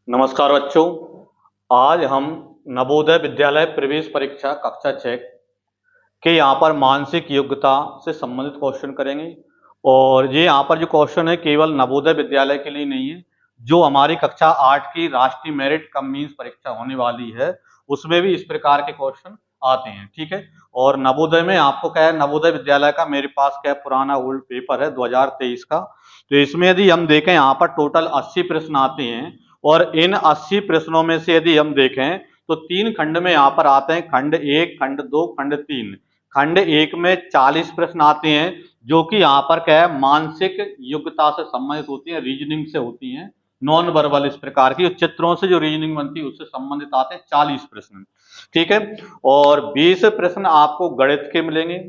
नमस्कार बच्चों। आज हम नवोदय विद्यालय प्रवेश परीक्षा कक्षा 6 के यहाँ पर मानसिक योग्यता से संबंधित क्वेश्चन करेंगे। और ये यहाँ पर जो क्वेश्चन है केवल नवोदय विद्यालय के लिए नहीं है, जो हमारी कक्षा 8 की राष्ट्रीय मेरिट कम मीन्स परीक्षा होने वाली है उसमें भी इस प्रकार के क्वेश्चन आते हैं। ठीक है। और नवोदय में आपको क्या है, नवोदय विद्यालय का मेरे पास क्या पुराना ओल्ड पेपर है 2023 का। तो इसमें यदि हम देखें यहाँ पर टोटल 80 प्रश्न आते हैं और इन 80 प्रश्नों में से यदि हम देखें तो 3 खंड में यहाँ पर आते हैं, खंड 1, खंड 2, खंड 3। खंड 1 में 40 प्रश्न आते हैं जो कि यहाँ पर क्या है मानसिक योग्यता से संबंधित होती है, रीजनिंग से होती हैं, नॉन वर्बल इस प्रकार की चित्रों से जो रीजनिंग बनती है उससे संबंधित आते हैं 40 प्रश्न। ठीक है। और 20 प्रश्न आपको गणित के मिलेंगे।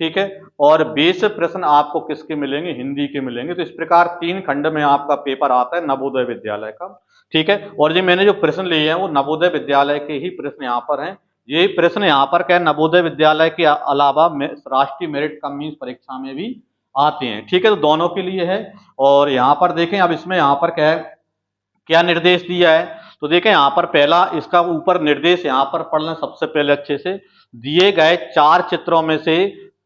ठीक है। और 20 प्रश्न आपको किसके मिलेंगे, हिंदी के मिलेंगे। तो इस प्रकार 3 खंड में आपका पेपर आता है नवोदय विद्यालय का। ठीक है। और ये मैंने जो प्रश्न लिए हैं वो नवोदय विद्यालय के ही प्रश्न यहाँ पर हैं। ये प्रश्न यहाँ पर क्या है नवोदय विद्यालय के अलावा राष्ट्रीय मेरिट कम मीन्स परीक्षा में भी आते हैं। ठीक है। तो दोनों के लिए है। और यहाँ पर देखें अब इसमें यहाँ पर क्या है, क्या निर्देश दिया है। तो देखें यहाँ पर पहला इसका ऊपर निर्देश यहाँ पर पढ़ लें सबसे पहले अच्छे से। दिए गए 4 चित्रों में से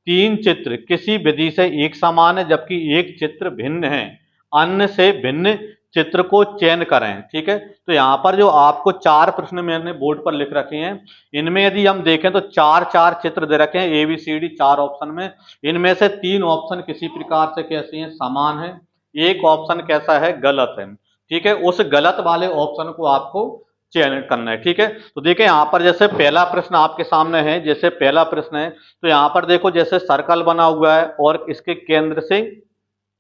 3 चित्र किसी विधि से एक समान है जबकि एक चित्र भिन्न है, अन्य से भिन्न चित्र को चयन करें। ठीक है। तो यहाँ पर जो आपको 4 प्रश्न मैंने बोर्ड पर लिख रखे हैं, इनमें यदि हम देखें तो 4 चित्र दे रखे हैं ABCD 4 ऑप्शन में। इनमें से 3 ऑप्शन किसी प्रकार से कैसे हैं, समान है। एक ऑप्शन कैसा है, गलत है। ठीक है। उस गलत वाले ऑप्शन को आपको चयन करना है। ठीक है। तो देखिए यहाँ पर जैसे पहला प्रश्न आपके सामने है, जैसे पहला प्रश्न है तो यहाँ पर देखो जैसे सर्कल बना हुआ है और इसके केंद्र से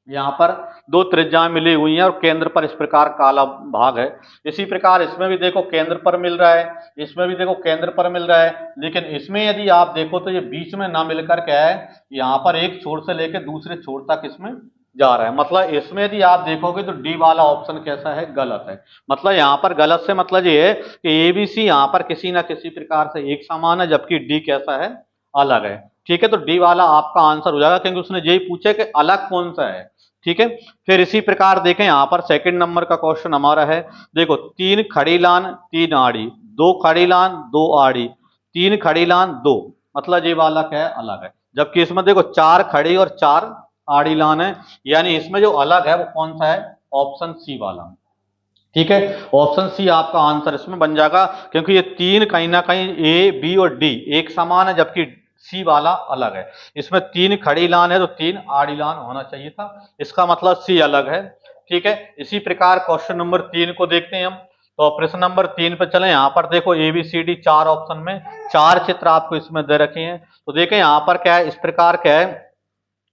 यहाँ पर 2 त्रिज्याएं मिली हुई हैं और केंद्र पर इस प्रकार काला भाग है। इसी प्रकार इसमें भी देखो केंद्र पर मिल रहा है, इसमें भी देखो केंद्र पर मिल रहा है। लेकिन इसमें यदि आप देखो तो ये बीच में ना मिलकर क्या है, यहाँ पर एक छोर से लेकर दूसरे छोर तक इसमें जा रहा है। मतलब इसमें यदि आप देखोगे तो डी वाला ऑप्शन कैसा है, गलत है। मतलब यहाँ पर गलत से मतलब ये है कि ABC यहाँ पर किसी ना किसी प्रकार से एक समान है जबकि डी कैसा है, अलग है। ठीक है। तो डी वाला आपका आंसर हो जाएगा क्योंकि उसने यही पूछा कि अलग कौन सा है। ठीक है। फिर इसी प्रकार देखें यहाँ पर सेकंड नंबर का क्वेश्चन हमारा है, देखो 3 खड़ी लान 3 आड़ी, 2 खड़ी लान 2 आड़ी, 3 खड़ी लान 2, मतलब ये वाला क्या है, अलग है। जबकि इसमें देखो 4 खड़ी और 4 आड़ी लान है, यानी इसमें जो अलग है वो कौन सा है, ऑप्शन सी वाला। ठीक है। ऑप्शन सी आपका आंसर इसमें बन जाएगा क्योंकि ये 3 कहीं ना कहीं A, B और D एक समान है जबकि सी वाला अलग है। इसमें 3 खड़ी लान है तो 3 आड़ी लान होना चाहिए था, इसका मतलब सी अलग है। ठीक है। इसी प्रकार क्वेश्चन नंबर 3 को देखते हैं हम। तो प्रश्न नंबर 3 पे चले। यहाँ पर देखो ABCD 4 ऑप्शन में 4 चित्र आपको इसमें दे रखे हैं। तो देखें यहाँ पर क्या है, इस प्रकार क्या है,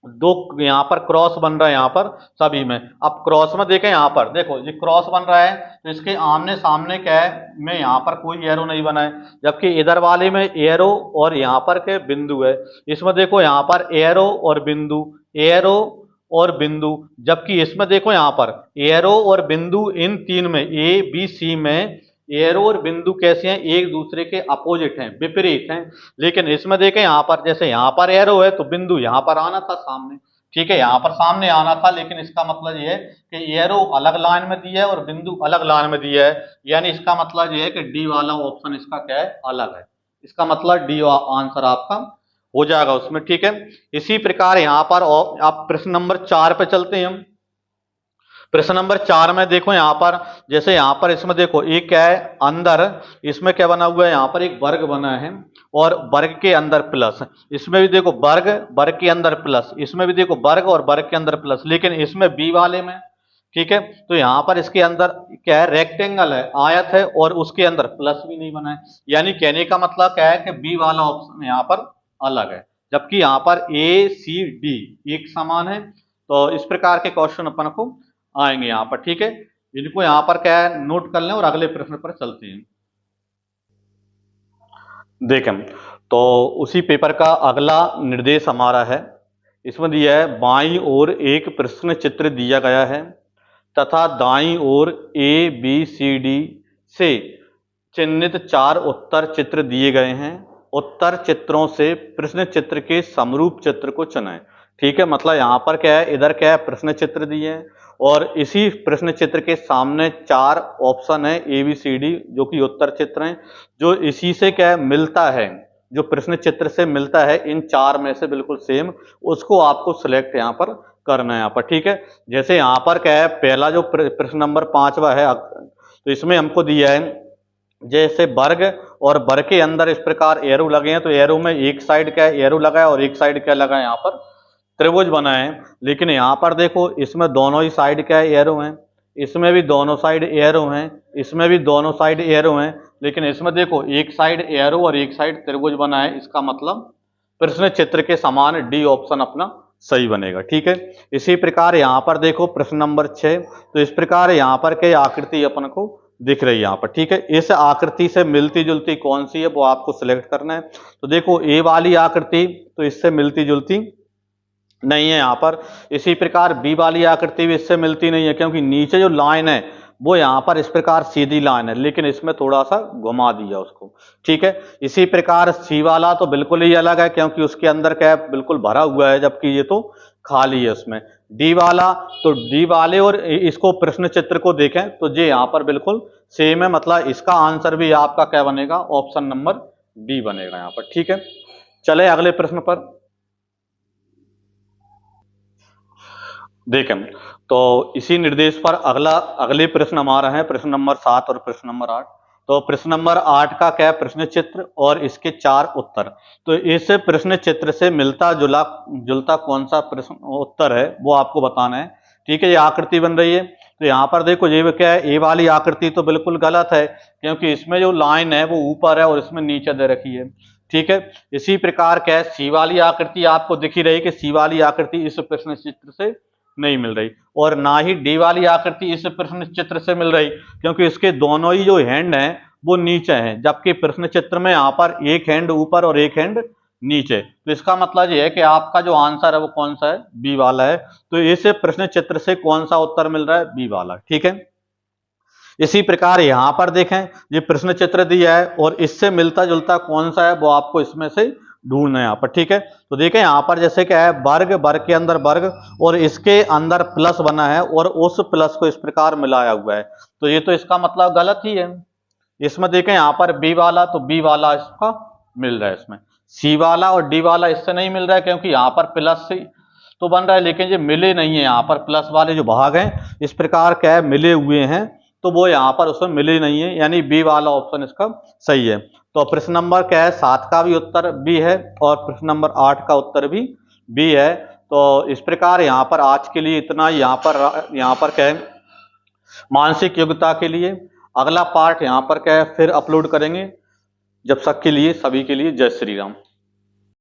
2 यहाँ पर क्रॉस बन रहा है यहाँ पर सभी में। अब क्रॉस में देखें यहाँ पर देखो ये क्रॉस बन रहा है तो इसके आमने सामने क्या है, में यहाँ पर कोई एरो नहीं बना है, जबकि इधर वाले में एरो और यहाँ पर के बिंदु है। इसमें देखो यहाँ पर एरो और बिंदु, एरो और बिंदु, जबकि इसमें देखो यहाँ पर एरो और बिंदु, इन 3 में ABC में एरो और बिंदु कैसे हैं, एक दूसरे के अपोजिट हैं, विपरीत हैं। लेकिन इसमें देखें यहाँ पर जैसे यहाँ पर एरो है तो बिंदु यहाँ पर आना था सामने। ठीक है। यहाँ पर सामने आना था, लेकिन इसका मतलब ये है कि एरो अलग लाइन में दिया है और बिंदु अलग लाइन में दिया है, यानी इसका मतलब ये है कि डी वाला ऑप्शन इसका क्या है, अलग है। इसका मतलब डी आंसर आपका हो जाएगा उसमें। ठीक है। इसी प्रकार यहाँ पर आप प्रश्न नंबर 4 पे चलते हैं हम। प्रश्न नंबर 4 में देखो यहाँ पर जैसे यहाँ पर इसमें देखो एक क्या है, अंदर इसमें क्या बना हुआ है, यहाँ पर एक वर्ग बना है और वर्ग के अंदर प्लस, इसमें भी देखो वर्ग, वर्ग के अंदर प्लस, इसमें भी देखो वर्ग और वर्ग के अंदर प्लस, लेकिन इसमें बी वाले में, ठीक है, तो यहाँ पर इसके अंदर क्या है, रेक्टेंगल है, आयत है और उसके अंदर प्लस भी नहीं बना है। यानी कहने का मतलब क्या है कि बी वाला ऑप्शन यहाँ पर अलग है, जबकि यहाँ पर ACD एक समान है। तो इस प्रकार के क्वेश्चन अपन को आएंगे यहाँ पर। ठीक है। इनको यहाँ पर क्या है, नोट कर लें और अगले प्रश्न पर चलते हैं। देखें तो उसी पेपर का अगला निर्देश हमारा है, इसमें दिया है बाईं ओर एक प्रश्न चित्र दिया गया है तथा दाईं ओर ABCD से चिन्हित 4 उत्तर चित्र दिए गए हैं। उत्तर चित्रों से प्रश्न चित्र के समरूप चित्र को चुनें। ठीक है। मतलब यहाँ पर क्या है, इधर क्या है, प्रश्न चित्र दिए हैं और इसी प्रश्न चित्र के सामने 4 ऑप्शन है ABCD जो कि उत्तर चित्र हैं, जो इसी से क्या मिलता है, जो प्रश्न चित्र से मिलता है इन 4 में से बिल्कुल सेम, उसको आपको सिलेक्ट यहाँ पर करना है यहाँ पर। ठीक है, जैसे यहाँ पर क्या है, पहला जो प्रश्न नंबर 5वां है, तो इसमें हमको दिया है जैसे वर्ग, और वर्ग के अंदर इस प्रकार एरो लगे हैं, तो एरो में एक साइड क्या है एरो लगा है और एक साइड क्या लगा है यहाँ पर त्रिभुज बना है। लेकिन यहाँ पर देखो इसमें दोनों ही साइड क्या है एरो हैं, इसमें भी दोनों साइड एरो हैं, इसमें भी दोनों साइड एरो हैं, लेकिन इसमें देखो एक साइड एरो और एक साइड त्रिभुज बना है, इसका मतलब प्रश्न चित्र के समान डी ऑप्शन अपना सही बनेगा। ठीक है, इसी प्रकार यहाँ पर देखो प्रश्न नंबर 6, तो इस प्रकार यहाँ पर क्या आकृति अपन को दिख रही है यहाँ पर। ठीक है, इस आकृति से मिलती जुलती कौन सी है वो आपको सिलेक्ट करना है। तो देखो ए वाली आकृति तो इससे मिलती जुलती नहीं है यहाँ पर, इसी प्रकार बी वाली आकृति भी इससे मिलती नहीं है, क्योंकि नीचे जो लाइन है वो यहाँ पर इस प्रकार सीधी लाइन है, लेकिन इसमें थोड़ा सा घुमा दिया उसको। ठीक है, इसी प्रकार सी वाला तो बिल्कुल ही अलग है, क्योंकि उसके अंदर क्या है बिल्कुल भरा हुआ है, जबकि ये तो खाली है उसमें। डी वाला, तो डी वाले और इसको प्रश्न चित्र को देखें तो ये यहाँ पर बिल्कुल सेम है, मतलब इसका आंसर भी आपका क्या बनेगा, ऑप्शन नंबर डी बनेगा यहाँ पर। ठीक है, चले अगले प्रश्न पर देखें। तो इसी निर्देश पर अगले प्रश्न हमारा है प्रश्न नंबर 7 और प्रश्न नंबर 8। तो प्रश्न नंबर 8 का क्या है, प्रश्न चित्र और इसके 4 उत्तर। तो इस प्रश्न चित्र से मिलता जुलता कौन सा प्रश्न उत्तर है वो आपको बताना है। ठीक है, ये आकृति बन रही है, तो यहाँ पर देखो ये क्या है, ए वाली आकृति तो बिल्कुल गलत है, क्योंकि इसमें जो लाइन है वो ऊपर है और इसमें नीचे दे रखी है। ठीक है, इसी प्रकार क्या है, सी वाली आकृति आपको दिख ही रही कि सी वाली आकृति इस प्रश्न चित्र से नहीं मिल रही, और ना ही डी वाली आकृति इस प्रश्न चित्र से मिल रही, क्योंकि इसके दोनों ही जो हैंड हैं वो नीचे हैं, जबकि प्रश्न चित्र में यहाँ पर एक हैंड ऊपर और एक हैंड नीचे। तो इसका मतलब ये है कि आपका जो आंसर है वो कौन सा है, बी वाला है। तो इस प्रश्न चित्र से कौन सा उत्तर मिल रहा है, बी वाला। ठीक है, इसी प्रकार यहां पर देखें ये प्रश्न चित्र दिया है और इससे मिलता जुलता कौन सा है वो आपको इसमें से ढूंढना है यहाँ पर। ठीक है, तो देखें यहाँ पर जैसे क्या है, वर्ग, वर्ग के अंदर वर्ग और इसके अंदर प्लस बना है और उस प्लस को इस प्रकार मिलाया हुआ है, तो ये तो इसका मतलब गलत ही है। इसमें देखें यहाँ पर बी वाला, तो बी वाला इसका मिल रहा है, इसमें सी वाला और डी वाला इससे नहीं मिल रहा है, क्योंकि यहाँ पर प्लस से तो बन रहा है लेकिन ये मिले नहीं है, यहाँ पर प्लस वाले जो भाग हैं इस प्रकार क्या है मिले हुए हैं, तो वो यहाँ पर उसमें मिले नहीं है, यानी बी वाला ऑप्शन इसका सही है। तो प्रश्न नंबर क्या है 7 का भी उत्तर बी है और प्रश्न नंबर 8 का उत्तर भी बी है। तो इस प्रकार यहाँ पर आज के लिए इतना, यहाँ पर क्या है मानसिक योग्यता के लिए अगला पार्ट यहाँ पर क्या है फिर अपलोड करेंगे। जब तक के लिए सभी के लिए जय श्री राम।